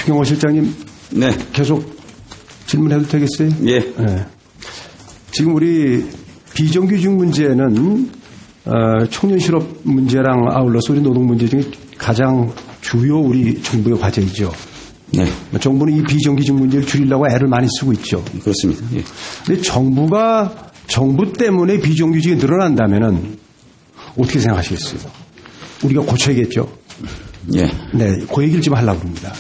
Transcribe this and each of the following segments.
추경호 실장님. 네. 계속 질문해도 되겠어요? 예. 네. 지금 우리 비정규직 문제는 청년 실업 문제랑 아울러서 우리 노동 문제 중에 가장 주요 우리 정부의 과제이죠. 네. 정부는 이 비정규직 문제를 줄이려고 애를 많이 쓰고 있죠. 그렇습니다. 예. 근데 정부 때문에 비정규직이 늘어난다면은 어떻게 생각하시겠어요? 우리가 고쳐야겠죠. 예. 네, 그 얘기를 좀 하려고 합니다.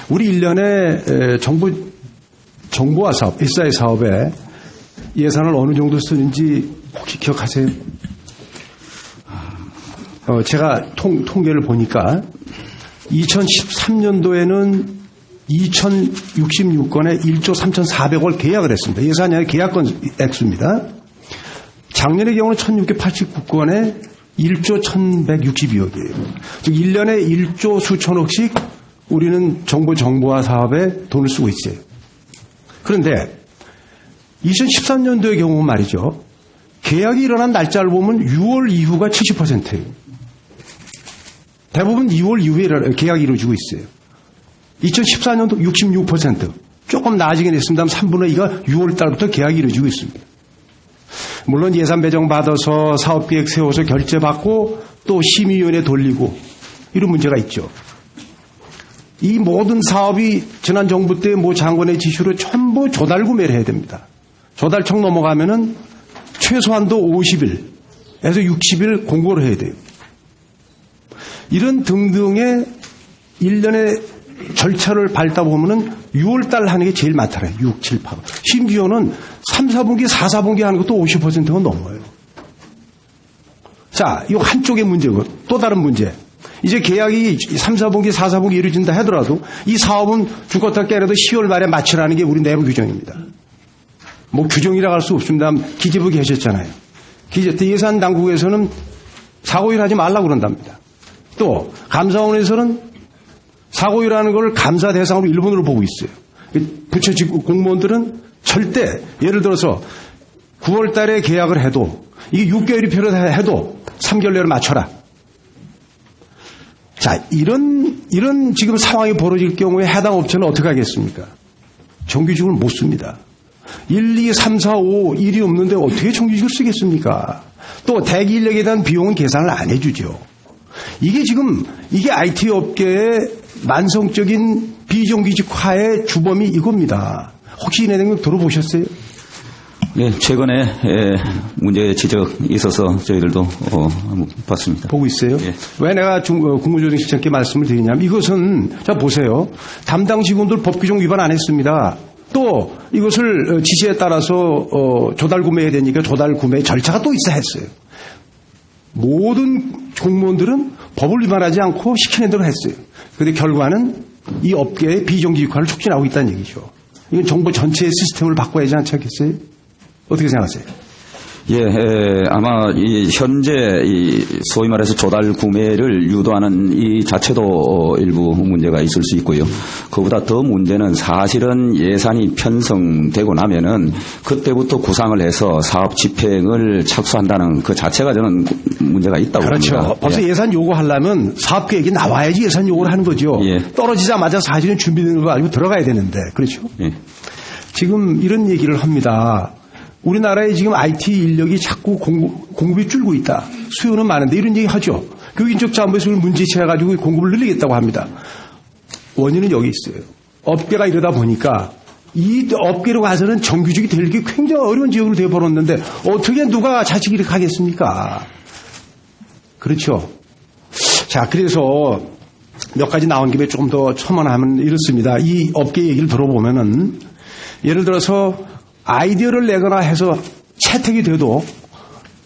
우리 1년에 정부와 사업, 일사의 사업에 예산을 어느 정도 쓰는지 혹시 기억하세요? 제가 통계를 보니까 2013년도에는 2066건에 1조 3,400억 계약을 했습니다. 예산이 아니라 계약건 액수입니다. 작년의 경우는 1,689건에 1조 1,162억이에요. 즉 1년에 1조 수천억씩 우리는 정부와 사업에 돈을 쓰고 있어요. 그런데 2013년도의 경우는 말이죠. 계약이 일어난 날짜를 보면 6월 이후가 70%예요. 대부분 2월 이후에 계약이 이루어지고 있어요. 2014년도 66%. 조금 나아지긴 했습니다만 3분의 2가 6월 달부터 계약이 이루어지고 있습니다. 물론 예산 배정 받아서 사업계획 세워서 결제받고 또 심의위원회 돌리고 이런 문제가 있죠. 이 모든 사업이 지난 정부 때 모 장관의 지시로 전부 조달 구매를 해야 됩니다. 조달청 넘어가면은 최소한도 50일에서 60일 공고를 해야 돼요. 이런 등등의 1년의 절차를 밟다 보면은 6월달 하는 게 제일 많더라고요. 6, 7, 8. 심지어는 3, 4분기, 4, 4분기 하는 것도 50%가 넘어요. 자, 이거 한쪽의 문제고 또 다른 문제. 이제 계약이 3, 4분기, 4, 4분기 이루어진다 하더라도 이 사업은 죽었다 깨라도 10월 말에 마치라는 게 우리 내부 규정입니다. 뭐 규정이라고 할 수 없습니다. 기재부 계셨잖아요. 예산 당국에서는 사고일 하지 말라고 그런답니다. 또 감사원에서는 사고일하는 걸 감사 대상으로 일본으로 보고 있어요. 부처 공무원들은 절대 예를 들어서 9월 달에 계약을 해도 이게 6개월이 필요해도 3개월 내로 맞춰라. 자, 이런 지금 상황이 벌어질 경우에 해당 업체는 어떻게 하겠습니까? 정규직을 못 씁니다. 1, 2, 3, 4, 5 일이 없는데 어떻게 정규직을 쓰겠습니까? 또 대기 인력에 대한 비용은 계산을 안 해주죠. 이게 IT 업계의 만성적인 비정규직화의 주범이 이겁니다. 혹시 이 내용 들어보셨어요? 네, 최근에 문제 지적이 있어서 저희들도 한번 봤습니다. 보고 있어요? 예. 왜 내가 국무조정실장께 말씀을 드리냐면 이것은 자 보세요. 담당 직원들 법 규정 위반 안 했습니다. 또 이것을 지시에 따라서 조달 구매해야 되니까 조달 구매 절차가 또 있어야 했어요. 모든 공무원들은 법을 위반하지 않고 시키는 대로 했어요. 그런데 결과는 이 업계의 비정규직화를 촉진하고 있다는 얘기죠. 이건 정부 전체의 시스템을 바꿔야 하지 않겠어요? 어떻게 생각하세요? 예, 아마 현재 소위 말해서 조달 구매를 유도하는 이 자체도 일부 문제가 있을 수 있고요. 그보다 더 문제는 사실은 예산이 편성되고 나면은 그때부터 구상을 해서 사업 집행을 착수한다는 그 자체가 저는 문제가 있다고 그렇죠. 봅니다. 벌써 예산 요구하려면 사업 계획이 나와야지 예산 요구를 하는 거죠. 예. 떨어지자마자 사실은 준비되는 거 알고 들어가야 되는데 그렇죠. 예. 지금 이런 얘기를 합니다. 우리나라에 지금 IT 인력이 자꾸 공급이 줄고 있다. 수요는 많은데 이런 얘기 하죠. 교육인적 자원부에서 문제체해가지고 공급을 늘리겠다고 합니다. 원인은 여기 있어요. 업계가 이러다 보니까 이 업계로 가서는 정규직이 되기 굉장히 어려운 지역으로 되어버렸는데 어떻게 누가 자식 이렇게 하겠습니까? 그렇죠. 자, 그래서 몇 가지 나온 김에 조금 더 첨언하면 이렇습니다. 이 업계 얘기를 들어보면은 예를 들어서 아이디어를 내거나 해서 채택이 돼도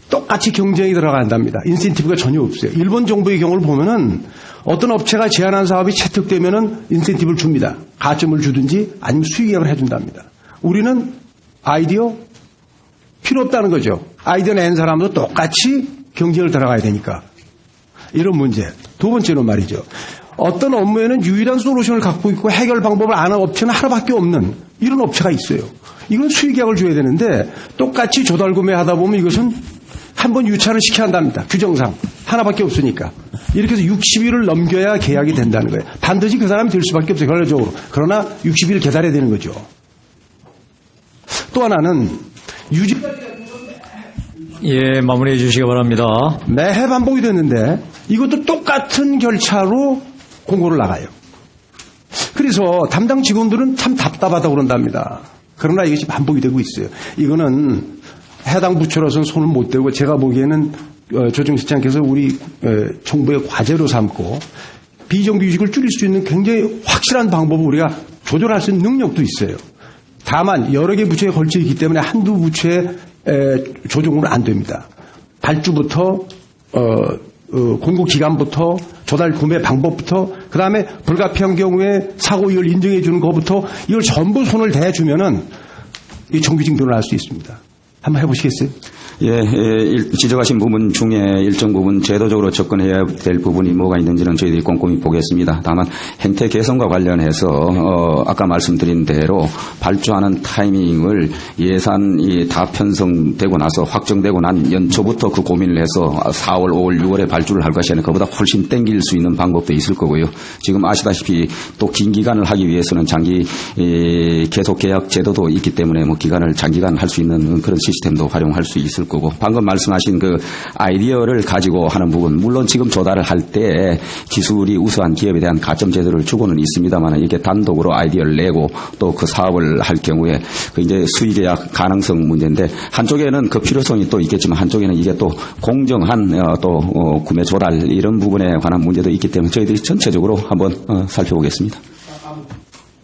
똑같이 경쟁이 들어간답니다. 인센티브가 전혀 없어요. 일본 정부의 경우를 보면은 어떤 업체가 제안한 사업이 채택되면은 인센티브를 줍니다. 가점을 주든지 아니면 수익액을 해준답니다. 우리는 아이디어 필요 없다는 거죠. 아이디어 낸 사람도 똑같이 경쟁을 들어가야 되니까. 이런 문제. 두 번째는 말이죠. 어떤 업무에는 유일한 솔루션을 갖고 있고 해결 방법을 아는 업체는 하나밖에 없는 이런 업체가 있어요. 이건 수익액을 줘야 되는데 똑같이 조달 구매하다 보면 이것은 한번 유찰을 시켜야 한답니다. 규정상. 하나밖에 없으니까. 이렇게 해서 60일을 넘겨야 계약이 된다는 거예요. 반드시 그 사람이 될 수밖에 없어요. 결과적으로. 그러나 60일 기다려야 되는 거죠. 또 하나는 유지 예, 마무리해 주시기 바랍니다. 매해 반복이 됐는데 이것도 똑같은 결차로 공고를 나가요. 그래서 담당 직원들은 참 답답하다고 그런답니다. 그러나 이것이 반복이 되고 있어요. 이거는 해당 부처로서는 손을 못 대고 제가 보기에는 조정실장께서 우리 정부의 과제로 삼고 비정규직을 줄일 수 있는 굉장히 확실한 방법을 우리가 조절할 수 있는 능력도 있어요. 다만 여러 개 부처에 걸쳐 있기 때문에 한두 부처의 조정으로는 안 됩니다. 발주부터 공고 기간부터 조달 구매 방법부터 그다음에 불가피한 경우에 사고 이걸 인정해 주는 것부터 이걸 전부 손을 대주면은 이 정규직 늘어날 수 있습니다. 한번 해보시겠어요? 지적하신 부분 중에 일정 부분 제도적으로 접근해야 될 부분이 뭐가 있는지는 저희들이 꼼꼼히 보겠습니다. 다만 행태 개선과 관련해서 아까 말씀드린 대로 발주하는 타이밍을 예산이 다 편성되고 나서 확정되고 난 연초부터 그 고민을 해서 4월, 5월, 6월에 발주를 할 것이 아니라 그보다 훨씬 땡길 수 있는 방법도 있을 거고요. 지금 아시다시피 또 긴 기간을 하기 위해서는 장기 계속 계약 제도도 있기 때문에 뭐 기간을 장기간 할 수 있는 그런 시스템도 활용할 수 있을 거고 방금 말씀하신 그 아이디어를 가지고 하는 부분 물론 지금 조달을 할 때 기술이 우수한 기업에 대한 가점 제도를 주고는 있습니다만 이게 단독으로 아이디어를 내고 또 그 사업을 할 경우에 그 이제 수의 계약 가능성 문제인데 한쪽에는 그 필요성이 또 있겠지만 한쪽에는 이게 또 공정한 또 구매 조달 이런 부분에 관한 문제도 있기 때문에 저희들이 전체적으로 한번 살펴보겠습니다.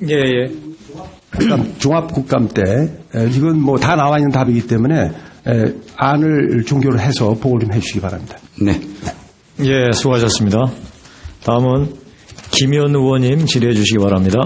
예. 종합국감 때 이건 뭐 다 나와 있는 답이기 때문에 안을 종결을 해서 보고를 좀 해주시기 바랍니다. 네. 예, 수고하셨습니다. 다음은 김현 의원님 질의해 주시기 바랍니다.